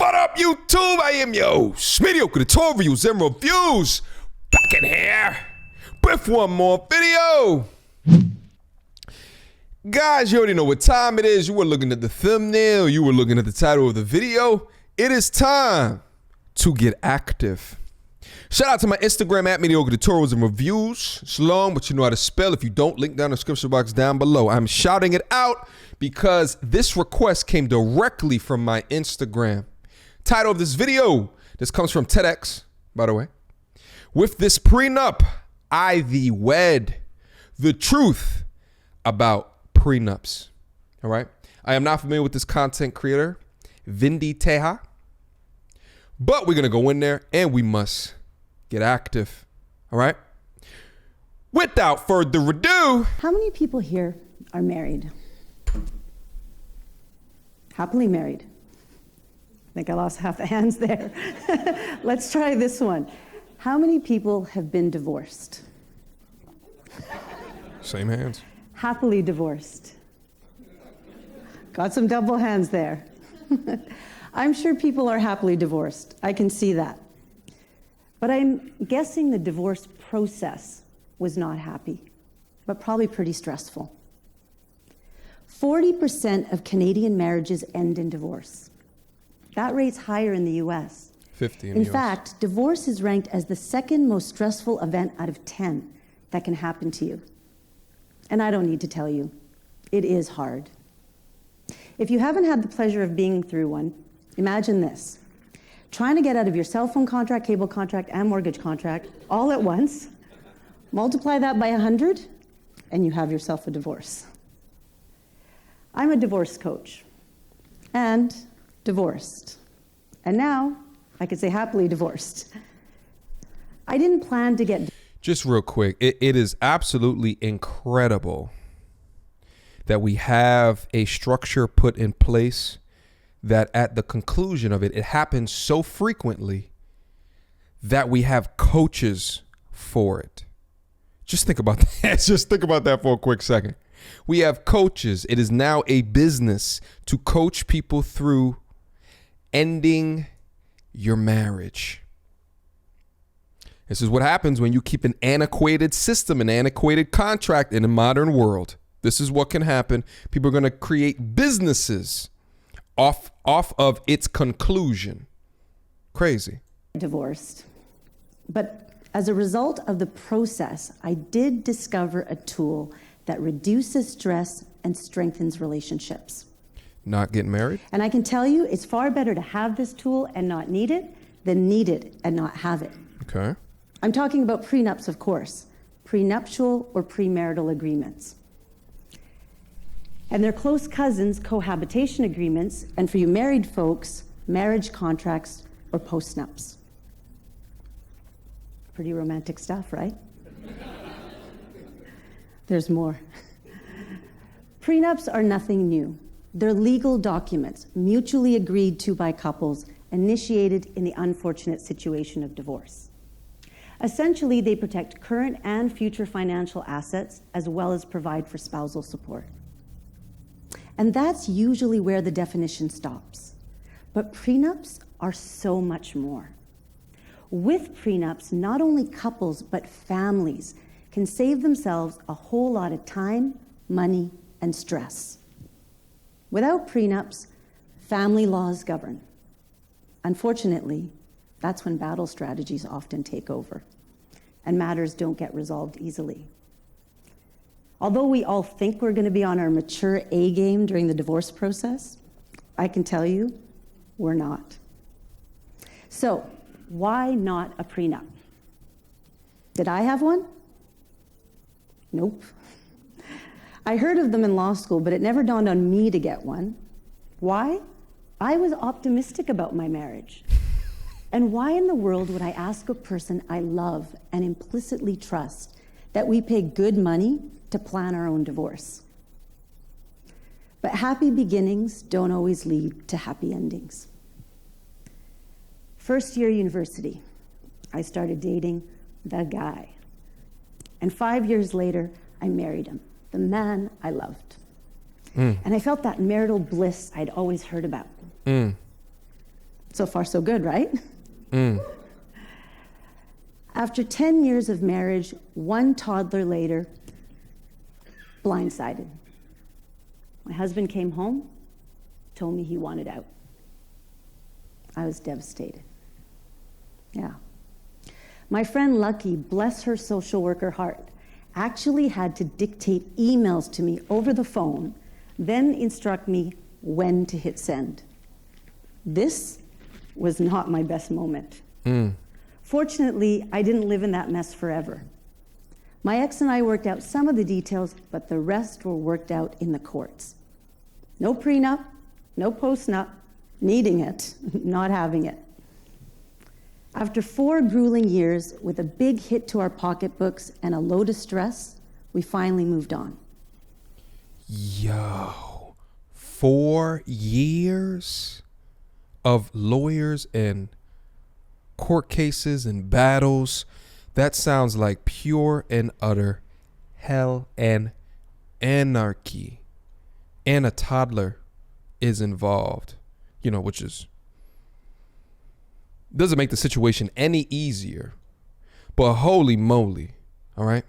What up, YouTube? I am your Mediocre, the tour reviews and reviews. Back in here with one more video. Guys, you already know what time it is. You were looking at the thumbnail. You were looking at the title of the video. It is time to get active. Shout out to my Instagram at Mediocre tutorials and reviews. It's long, but you know how to spell. If you don't, link down in the description box down below. I'm shouting it out because this request came directly from my Instagram. Title of this video, this comes from TEDx, by the way. With this prenup, I thee wed. The truth about prenups. All right. I am not familiar with this content creator, Vindi Teja, but we're going to go in there and we must get active. All right. Without further ado. How many people here are married? Happily married. I think I lost half the hands there. Let's try this one. How many people have been divorced? Same hands. Happily divorced. Got some double hands there. I'm sure people are happily divorced. I can see that. But I'm guessing the divorce process was not happy, but probably pretty stressful. 40% of Canadian marriages end in divorce. That rate's higher in the US. 50 in fact, divorce is ranked as the second most stressful event out of 10 that can happen to you. And I don't need to tell you, it is hard. If you haven't had the pleasure of being through one, imagine this. Trying to get out of your cell phone contract, cable contract, and mortgage contract all at once, multiply that by 100, and you have yourself a divorce. I'm a divorce coach and divorced. And now I could say happily divorced. I didn't plan to get... Just real quick, it is absolutely incredible that we have a structure put in place that at the conclusion of it, it happens so frequently that we have coaches for it. Just think about that. Just think about that for a quick second. We have coaches. It is now a business to coach people through ending your marriage. This is what happens when you keep an antiquated system, an antiquated contract in a modern world. This is what can happen. People are going to create businesses off of its conclusion. Crazy. Divorced. But as a result of the process, I did discover a tool that reduces stress and strengthens relationships. Not getting married? And I can tell you, it's far better to have this tool and not need it than need it and not have it. Okay. I'm talking about prenups, of course, prenuptial or premarital agreements. And they're close cousins, cohabitation agreements, and for you married folks, marriage contracts or postnups. Pretty romantic stuff, right? There's more. Prenups are nothing new. They're legal documents mutually agreed to by couples, initiated in the unfortunate situation of divorce. Essentially, they protect current and future financial assets as well as provide for spousal support. And that's usually where the definition stops. But prenups are so much more. With prenups, not only couples, but families can save themselves a whole lot of time, money, and stress. Without prenups, family laws govern. Unfortunately, that's when battle strategies often take over, and matters don't get resolved easily. Although we all think we're going to be on our mature A game during the divorce process, I can tell you, we're not. So, why not a prenup? Did I have one? Nope. I heard of them in law school, but it never dawned on me to get one. Why? I was optimistic about my marriage. And why in the world would I ask a person I love and implicitly trust that we pay good money to plan our own divorce? But happy beginnings don't always lead to happy endings. First year university, I started dating the guy. And 5 years later, I married him, the man I loved. And I felt that marital bliss I'd always heard about. So far, so good, right? Mm. After 10 years of marriage, one toddler later, blindsided. My husband came home, told me he wanted out. I was devastated. Yeah. My friend Lucky, bless her social worker heart, actually had to dictate emails to me over the phone, then instruct me when to hit send. This was not my best moment. Fortunately, I didn't live in that mess forever. My ex and I worked out some of the details, but the rest were worked out in the courts. No prenup, no postnup, needing it, not having it. After 4 grueling years with a big hit to our pocketbooks and a load of stress, we finally moved on. Yo, 4 years of lawyers and court cases and battles. That sounds like pure and utter hell and anarchy. And a toddler is involved, which doesn't make the situation any easier. But holy moly, all right?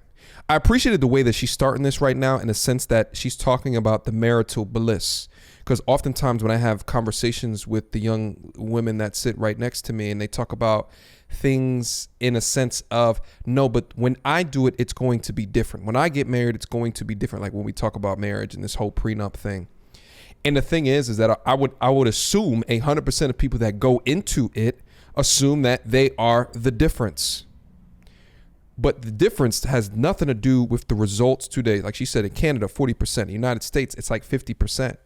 I appreciated the way that she's starting this right now, in the sense that she's talking about the marital bliss. Because oftentimes when I have conversations with the young women that sit right next to me, and they talk about things in a sense of, no, but when I do it, it's going to be different. When I get married, it's going to be different. Like when we talk about marriage and this whole prenup thing. And the thing is that I would assume 100% of people that go into it assume that they are the difference. But the difference has nothing to do with the results today. Like she said, in Canada, 40%. In the United States, it's like 50%.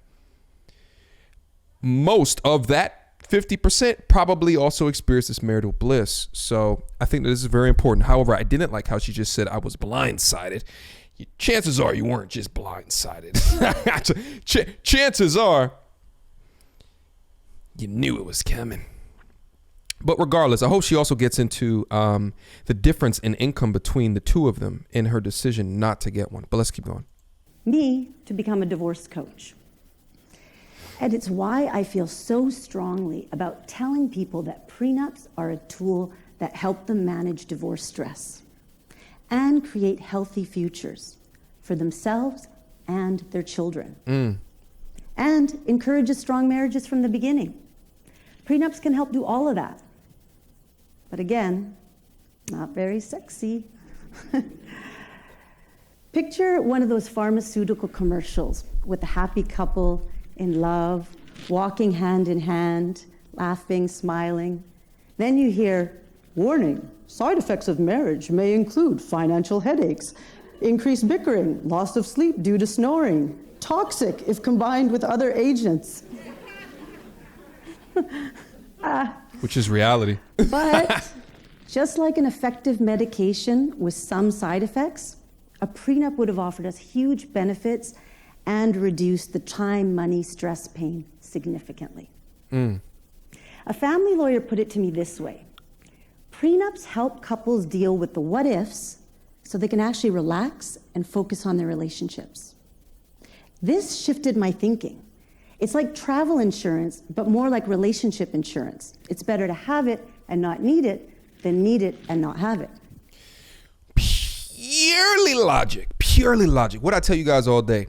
Most of that 50% probably also experienced this marital bliss. So I think that this is very important. However, I didn't like how she just said I was blindsided. Chances are you weren't just blindsided. Chances are you knew it was coming. But regardless, I hope she also gets into the difference in income between the two of them in her decision not to get one. But let's keep going. Me to become a divorce coach. And it's why I feel so strongly about telling people that prenups are a tool that help them manage divorce stress and create healthy futures for themselves and their children. And encourages strong marriages from the beginning. Prenups can help do all of that. But again, not very sexy. Picture one of those pharmaceutical commercials with a happy couple in love, walking hand in hand, laughing, smiling. Then you hear, warning, side effects of marriage may include financial headaches, increased bickering, loss of sleep due to snoring, toxic if combined with other agents. Which is reality. But just like an effective medication with some side effects, a prenup would have offered us huge benefits and reduced the time, money, stress, pain significantly. A family lawyer put it to me this way. Prenups help couples deal with the what ifs so they can actually relax and focus on their relationships. This shifted my thinking. It's like travel insurance, but more like relationship insurance. It's better to have it and not need it than need it and not have it. Purely logic. What I tell you guys all day,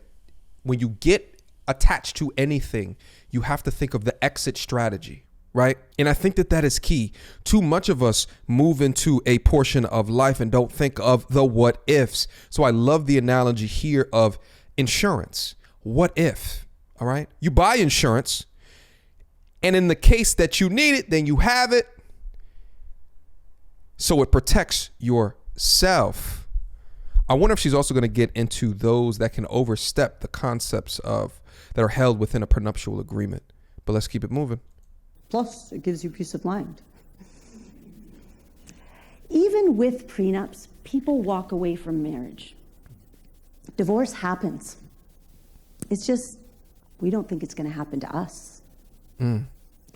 when you get attached to anything, you have to think of the exit strategy, right? And I think that is key. Too much of us move into a portion of life and don't think of the what ifs. So I love the analogy here of insurance. What if? All right. You buy insurance, and in the case that you need it, then you have it. So it protects yourself. I wonder if she's also going to get into those that can overstep the concepts of that are held within a prenuptial agreement. But let's keep it moving. Plus, it gives you peace of mind. Even with prenups, people walk away from marriage. Divorce happens. It's just, we don't think it's going to happen to us.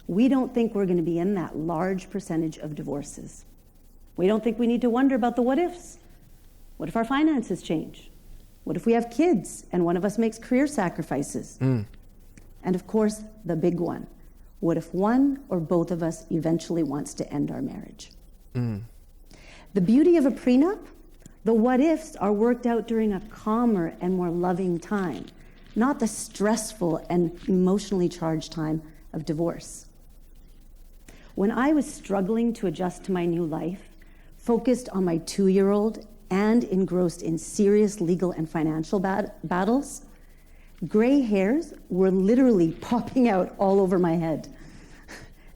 We don't think we're going to be in that large percentage of divorces. We don't think we need to wonder about the what ifs. What if our finances change? What if we have kids and one of us makes career sacrifices? And of course, the big one. What if one or both of us eventually wants to end our marriage? The beauty of a prenup, the what ifs are worked out during a calmer and more loving time, not the stressful and emotionally charged time of divorce. When I was struggling to adjust to my new life, focused on my 2-year-old and engrossed in serious legal and financial battles, gray hairs were literally popping out all over my head.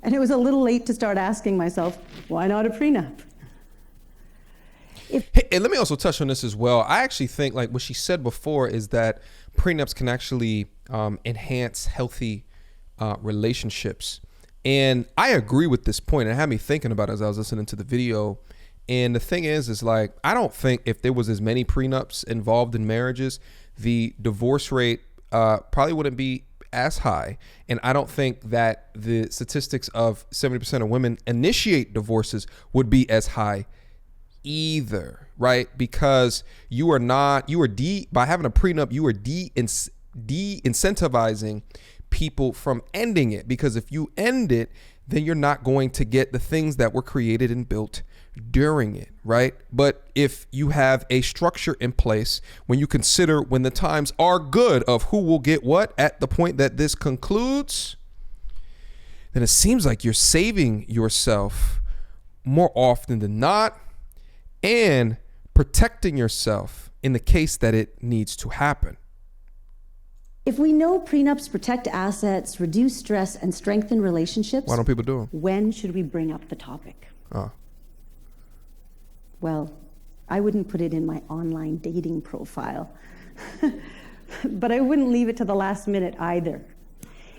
And it was a little late to start asking myself, why not a prenup? Hey, and let me also touch on this as well. I actually think, like what she said before, is that prenups can actually enhance healthy relationships. And I agree with this point. It had me thinking about it as I was listening to the video. And the thing is like, I don't think if there was as many prenups involved in marriages, the divorce rate probably wouldn't be as high. And I don't think that the statistics of 70% of women initiate divorces would be as high either, right? Because by having a prenup, you are de-incentivizing people from ending it, because if you end it, then you're not going to get the things that were created and built during it, right? But if you have a structure in place, when you consider when the times are good of who will get what at the point that this concludes, then it seems like you're saving yourself more often than not and protecting yourself in the case that it needs to happen. If we know prenups protect assets, reduce stress, and strengthen relationships, Why don't people do them? When should we bring up the topic? Well, I wouldn't put it in my online dating profile, but I wouldn't leave it to the last minute either.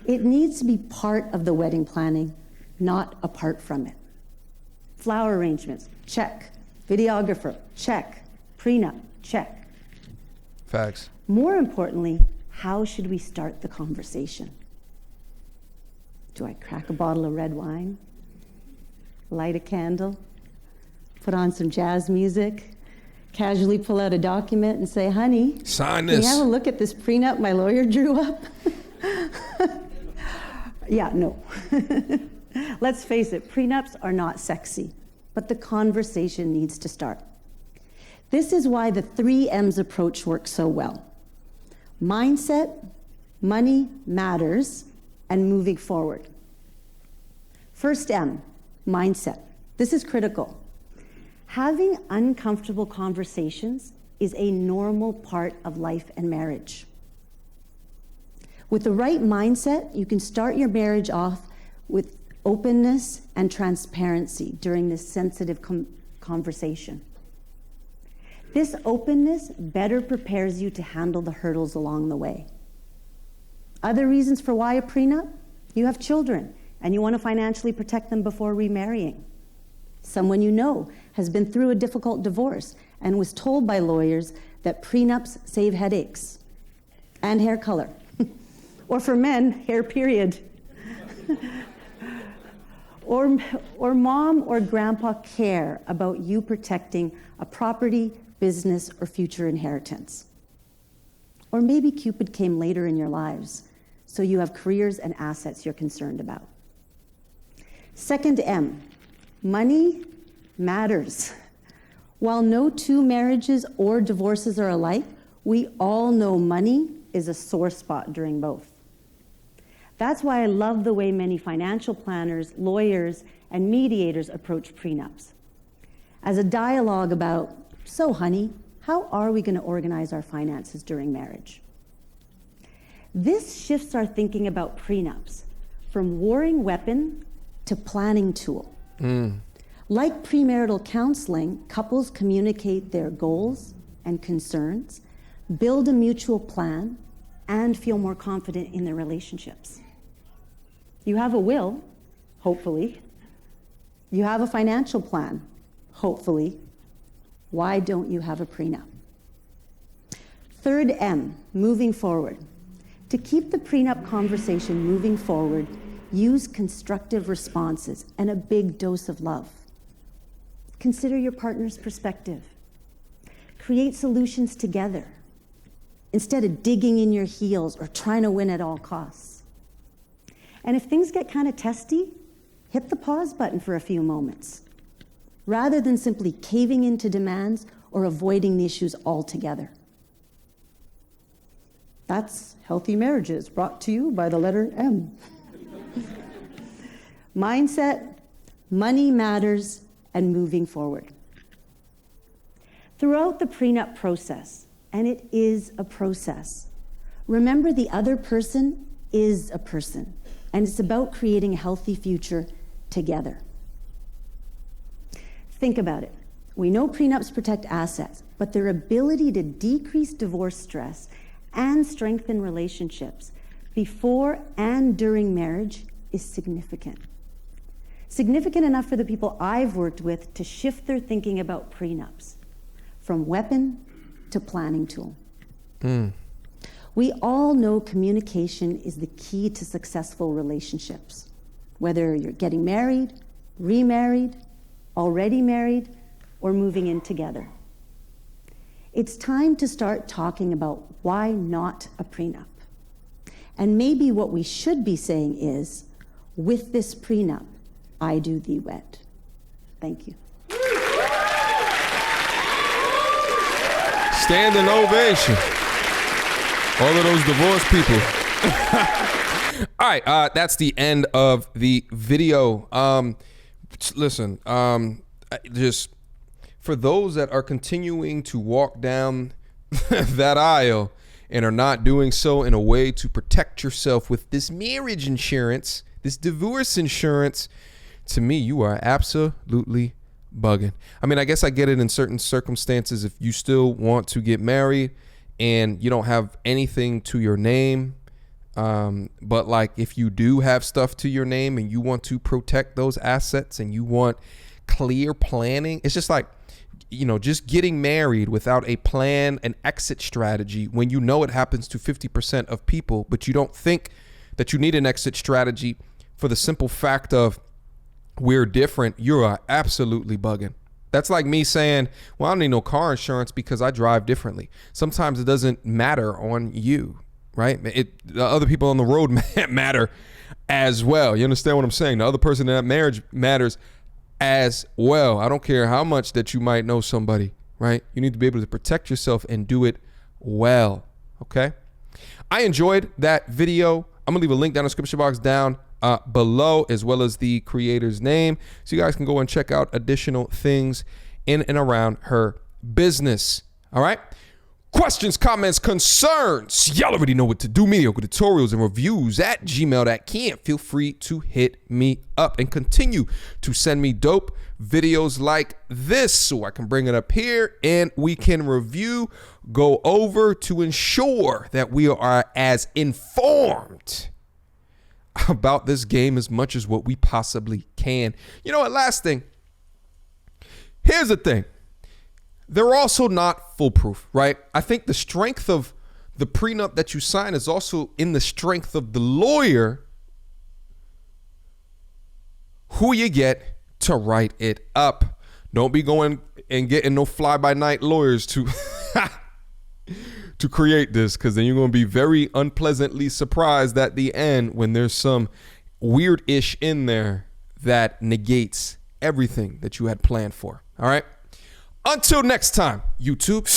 It needs to be part of the wedding planning, not apart from it. Flower arrangements, check. Videographer, check. Prenup, check. Facts. More importantly, how should we start the conversation? Do I crack a bottle of red wine? Light a candle? Put on some jazz music? Casually pull out a document and say, honey, sign can this. you have a look at this prenup my lawyer drew up? Yeah, no. Let's face it, prenups are not sexy, but the conversation needs to start. This is why the 3 M's approach works so well. Mindset, money matters, and moving forward. First M, mindset. This is critical. Having uncomfortable conversations is a normal part of life and marriage. With the right mindset, you can start your marriage off with openness and transparency during this sensitive conversation. This openness better prepares you to handle the hurdles along the way. Other reasons for why a prenup? You have children and you want to financially protect them before remarrying. Someone you know has been through a difficult divorce and was told by lawyers that prenups save headaches and hair color. Or for men, hair period. Or mom or grandpa care about you protecting a property, business, or future inheritance. Or maybe Cupid came later in your lives, so you have careers and assets you're concerned about. Second M, money matters. While no 2 marriages or divorces are alike, we all know money is a sore spot during both. That's why I love the way many financial planners, lawyers, and mediators approach prenups. As a dialogue about, so honey, how are we going to organize our finances during marriage? This shifts our thinking about prenups from warring weapon to planning tool. Like premarital counseling, couples communicate their goals and concerns, build a mutual plan, and feel more confident in their relationships. You have a will, hopefully. You have a financial plan, hopefully. Why don't you have a prenup? Third M, moving forward. To keep the prenup conversation moving forward, use constructive responses and a big dose of love. Consider your partner's perspective. Create solutions together instead of digging in your heels or trying to win at all costs. And if things get kind of testy, hit the pause button for a few moments, rather than simply caving into demands or avoiding the issues altogether. That's Healthy Marriages, brought to you by the letter M. Mindset, money matters, and moving forward. Throughout the prenup process, and it is a process, remember the other person is a person, and it's about creating a healthy future together. Think about it. We know prenups protect assets, but their ability to decrease divorce stress and strengthen relationships before and during marriage is significant. Significant enough for the people I've worked with to shift their thinking about prenups from weapon to planning tool. We all know communication is the key to successful relationships. Whether you're getting married, remarried, already married, or moving in together. It's time to start talking about why not a prenup. And maybe what we should be saying is, with this prenup, I do thee wed. Thank you. Standing ovation. All of those divorced people. All right, that's the end of the video. Listen, just for those that are continuing to walk down that aisle and are not doing so in a way to protect yourself with this marriage insurance, this divorce insurance, to me, you are absolutely bugging. I mean, I guess I get it in certain circumstances. If you still want to get married and you don't have anything to your name, but like if you do have stuff to your name and you want to protect those assets and you want clear planning, it's just like, you know, just getting married without a plan, an exit strategy, when you know it happens to 50% of people, but you don't think that you need an exit strategy for the simple fact of we're different, you are absolutely bugging. That's like me saying, well, I don't need no car insurance because I drive differently. Sometimes it doesn't matter on you, right? The other people on the road matter as well. You understand what I'm saying? The other person in that marriage matters as well. I don't care how much that you might know somebody, right? You need to be able to protect yourself and do it well, okay? I enjoyed that video. I'm gonna leave a link down in the description box down below, as well as the creator's name, so you guys can go and check out additional things in and around her business. All right. Questions, comments, concerns, y'all already know what to do. Mediocre tutorials and reviews at gmail.com. Feel free to hit me up and continue to send me dope videos like this so I can bring it up here and we can review, go over to ensure that we are as informed about this game as much as what we possibly can. You know what? Last thing. Here's the thing. They're also not foolproof, right? I think the strength of the prenup that you sign is also in the strength of the lawyer who you get to write it up. Don't be going and getting no fly-by-night lawyers to to create this, because then you're going to be very unpleasantly surprised at the end when there's some weird-ish in there that negates everything that you had planned for. All right. Until next time, YouTube.